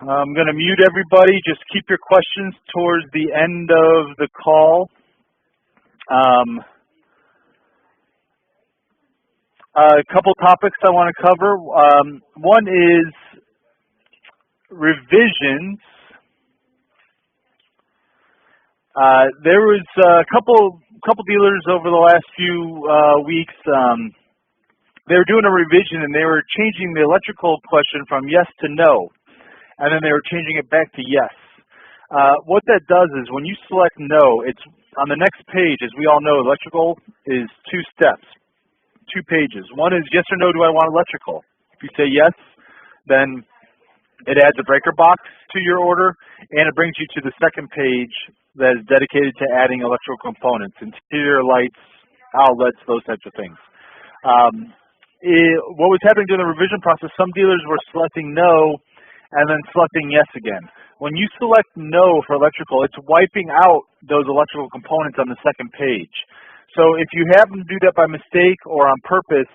I'm going to mute everybody. Just keep your questions towards the end of the call. A couple topics I want to cover. One is revisions. There was a couple dealers over the last few weeks. They were doing a revision and they were changing the electrical question from yes to no, and then they were changing it back to yes. What that does is when you select no, it's on the next page. As we all know, electrical is 2 steps, 2 pages. One is yes or no, do I want electrical? If you say yes, then it adds a breaker box to your order, and it brings you to the second page that is dedicated to adding electrical components, interior lights, outlets, those types of things. What was happening during the revision process, some dealers were selecting no and then selecting yes again. When you select no for electrical, it's wiping out those electrical components on the second page. So if you happen to do that by mistake or on purpose,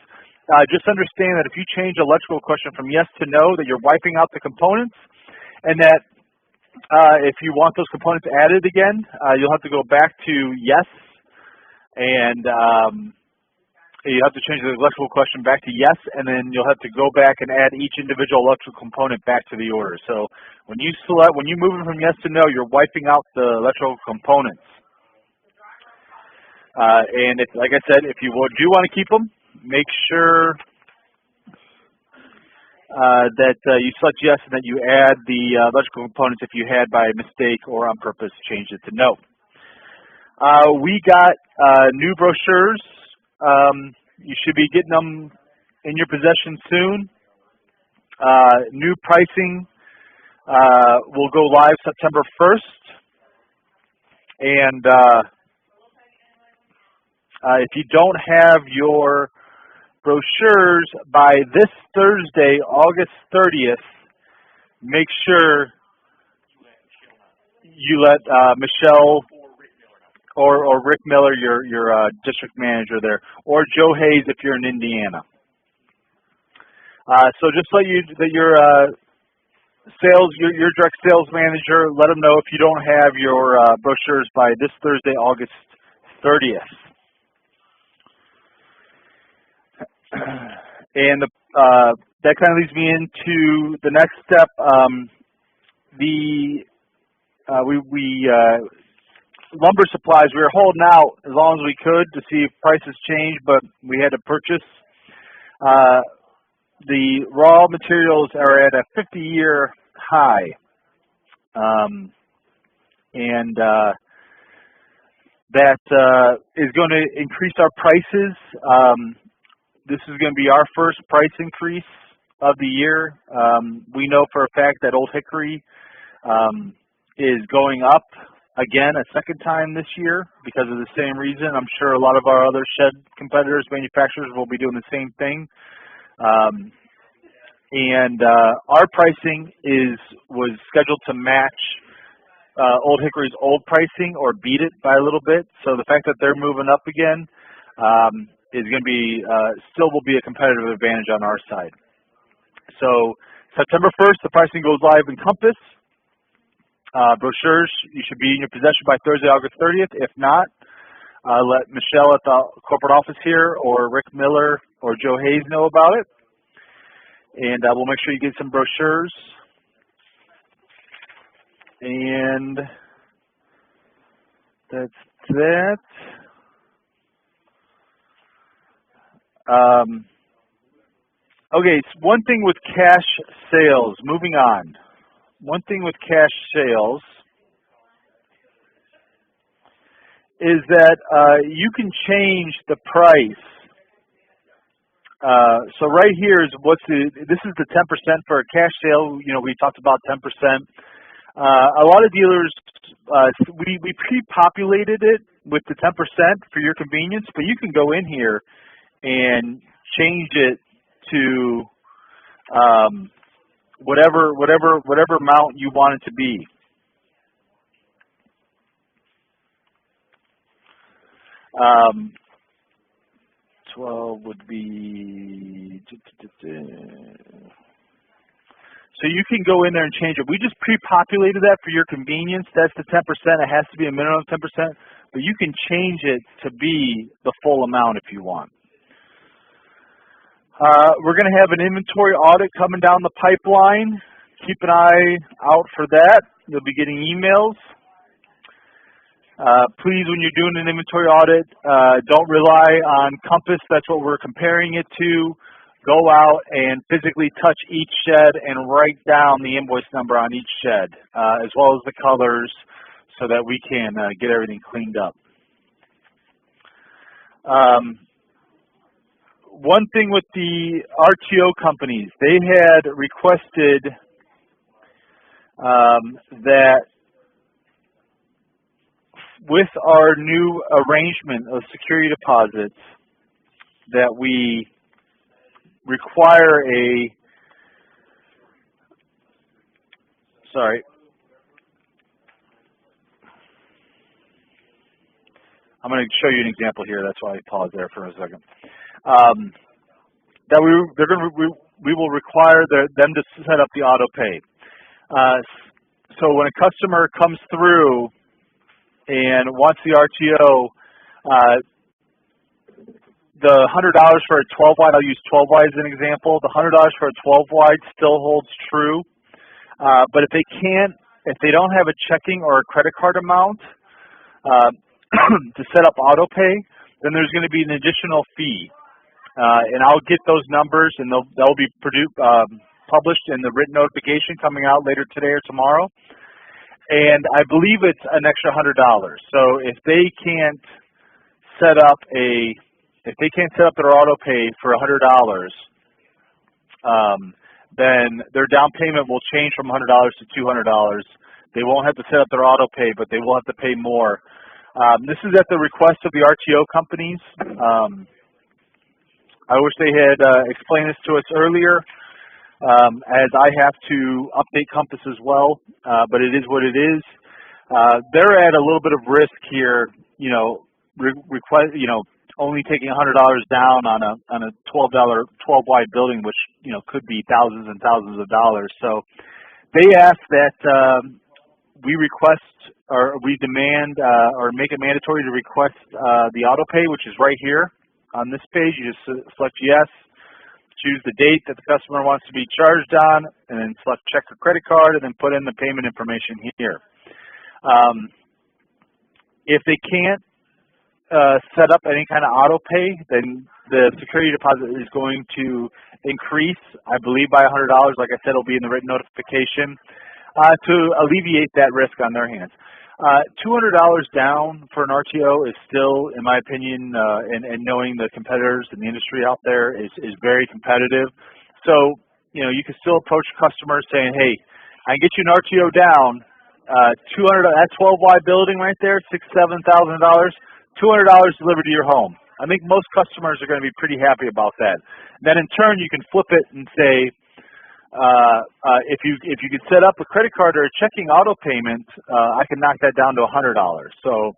just understand that if you change electrical question from yes to no, that you're wiping out the components, and that if you want those components added again, you'll have to go back to yes, and you have to change the electrical question back to yes, and then you'll have to go back and add each individual electrical component back to the order. So when you move it from yes to no, you're wiping out the electrical components. And like I said, if you do want to keep them, make sure that you select yes and that you add the electrical components if you had by mistake or on purpose changed it to no. We got new brochures. You should be getting them in your possession soon. New pricing will go live September 1st. And if you don't have your brochures by this Thursday, August 30th, make sure you let Michelle or Rick Miller, your district manager there, or Joe Hayes if you're in Indiana. So just let your your direct sales manager, let them know if you don't have your brochures by this Thursday, August 30th. And that kind of leads me into the next step. Lumber supplies, we were holding out as long as we could to see if prices changed, but we had to purchase. The raw materials are at a 50-year high, and that is going to increase our prices. This is going to be our first price increase of the year. We know for a fact that Old Hickory is going up again a second time this year because of the same reason. I'm sure a lot of our other shed competitors, manufacturers, will be doing the same thing. Our pricing was scheduled to match Old Hickory's old pricing or beat it by a little bit. So the fact that they're moving up again is going to be still will be a competitive advantage on our side. So September 1st, the pricing goes live in Compass. Brochures, you should be in your possession by Thursday, August 30th. If not, let Michelle at the corporate office here or Rick Miller or Joe Hayes know about it. And we'll make sure you get some brochures. And that's that. Okay, so one thing with cash sales, moving on. One thing with cash sales is that you can change the price. So right here is this is the 10% for a cash sale. You know, we talked about 10%. A lot of dealers, we pre-populated it with the 10% for your convenience, but you can go in here and change it to whatever amount you want it to be. Um, 12 would be, So you can go in there and change it. We just pre-populated that for your convenience. That's the 10%. It has to be a minimum of 10%, but you can change it to be the full amount if you want. We're going to have an inventory audit coming down the pipeline. Keep an eye out for that. You'll be getting emails. Please, when you're doing an inventory audit, don't rely on Compass. That's what we're comparing it to. Go out and physically touch each shed and write down the invoice number on each shed, as well as the colors, so that we can get everything cleaned up. One thing with the RTO companies, they had requested that with our new arrangement of security deposits, that we require a, I'm going to show you an example here. That's why I paused there for a second. That we will require them to set up the auto pay. So when a customer comes through and wants the RTO, the $100 for a 12 wide, I'll use 12 wide as an example. The $100 for a 12 wide still holds true, but if they don't have a checking or a credit card amount to set up auto pay, then there's going to be an additional fee, and I'll get those numbers, and they'll be published in the written notification coming out later today or tomorrow. And I believe it's an extra $100. So if they can't set up their auto pay for $100, then their down payment will change from $100 to $200. They won't have to set up their auto pay, but they will have to pay more. This is at the request of the RTO companies. I wish they had explained this to us earlier, as I have to update Compass as well, but it is what it is. They're at a little bit of risk here, only taking $100 down on a $12 wide building, which could be thousands and thousands of dollars. So they ask that we request, or we demand, or make it mandatory to request the auto pay, which is right here on this page. You just select yes, choose the date that the customer wants to be charged on, and then select check or credit card, and then put in the payment information here. If they can't set up any kind of auto pay, then the security deposit is going to increase, I believe, by $100. Like I said, it'll be in the written notification to alleviate that risk on their hands. $200 down for an RTO is still, in my opinion, and knowing the competitors in the industry out there, is very competitive. So, you can still approach customers saying, hey, I can get you an RTO down, $200, that 12 wide building right there, $6,000, $7,000, $200 delivered to your home. I think most customers are going to be pretty happy about that. Then in turn, you can flip it and say, if you could set up a credit card or a checking auto payment, I can knock that down to $100. So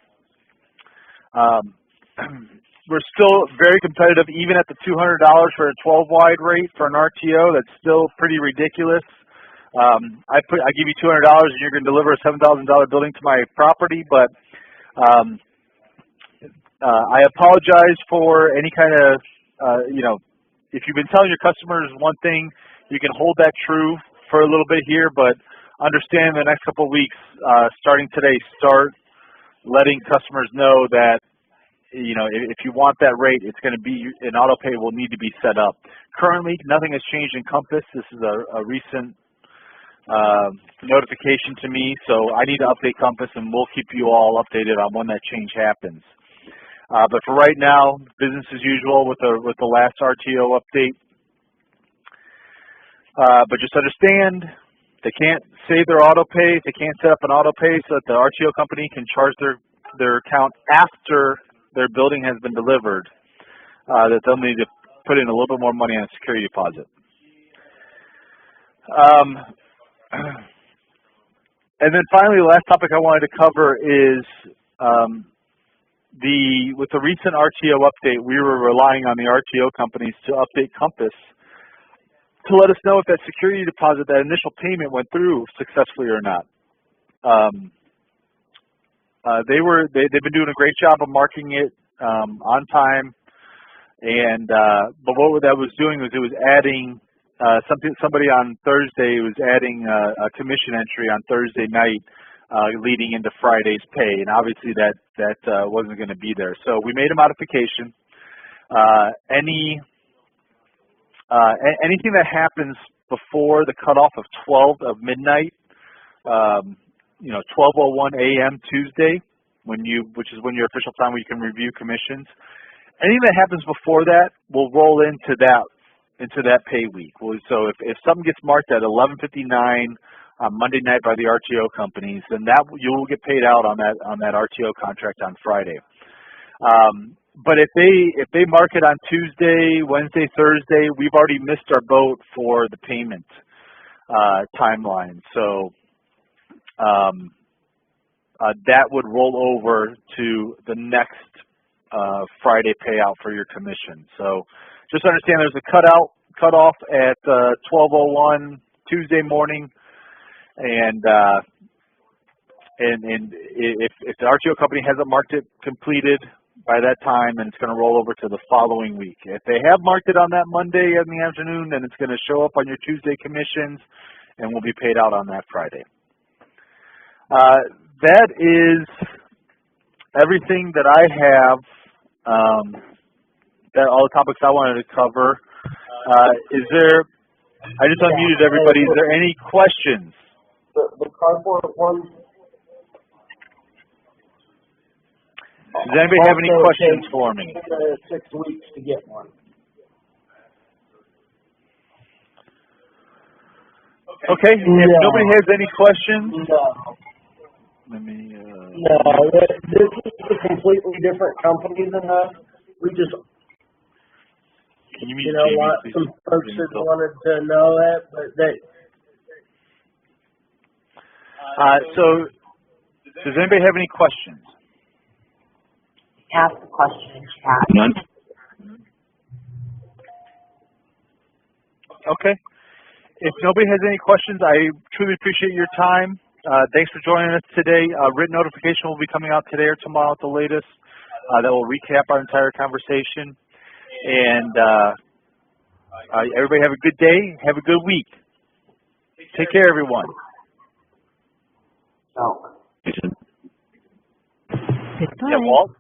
we're still very competitive, even at the $200 for a 12 wide rate for an RTO. That's still pretty ridiculous. I give you $200 and you're going to deliver a $7,000 building to my property, but I apologize for any kind of if you've been telling your customers one thing, you can hold that true for a little bit here, but understand the next couple of weeks, starting today, start letting customers know that, if you want that rate, it's going to be, an auto pay will need to be set up. Currently, nothing has changed in Compass. This is a recent notification to me, so I need to update Compass, and we'll keep you all updated on when that change happens. But for right now, business as usual with the last RTO update. But just understand, they can't save their auto pay. They can't set up an auto pay so that the RTO company can charge their account after their building has been delivered. That they'll need to put in a little bit more money on a security deposit. And then finally, the last topic I wanted to cover is with the recent RTO update, we were relying on the RTO companies to update Compass to let us know if that security deposit, that initial payment, went through successfully or not. They've been doing a great job of marking it on time, and but what that was doing was it was adding somebody on Thursday was adding a commission entry on Thursday night, leading into Friday's pay, and obviously that wasn't going to be there. So we made a modification. Anything that happens before the cutoff of midnight, 12:01 a.m. Tuesday, which is when your official time where you can review commissions. Anything that happens before that will roll into that pay week. So if something gets marked at 11:59 on Monday night by the RTO companies, then you will get paid out on that RTO contract on Friday. But if they mark it on Tuesday, Wednesday, Thursday, we've already missed our boat for the payment timeline. So that would roll over to the next Friday payout for your commission. So just understand there's a cutoff at 12:01 Tuesday morning, and if the RTO company hasn't marked it completed by that time, then it's going to roll over to the following week. If they have marked it on that Monday in the afternoon, then it's going to show up on your Tuesday commissions and will be paid out on that Friday. That is everything that I have. All the topics I wanted to cover. I just unmuted everybody. Is there any questions? The cardboard one. Does anybody have any questions for me? 6 weeks to get one. Okay. If nobody has any questions, let me. No, this is a completely different company than us. We just, can you what some folks that wanted to know that, but they. So, does anybody have any questions? Ask the question in chat. None. Okay. If nobody has any questions, I truly appreciate your time. Thanks for joining us today. Written notification will be coming out today or tomorrow at the latest. That will recap our entire conversation. And everybody have a good day. Have a good week. Take care, everyone. Oh. Yeah, Walt?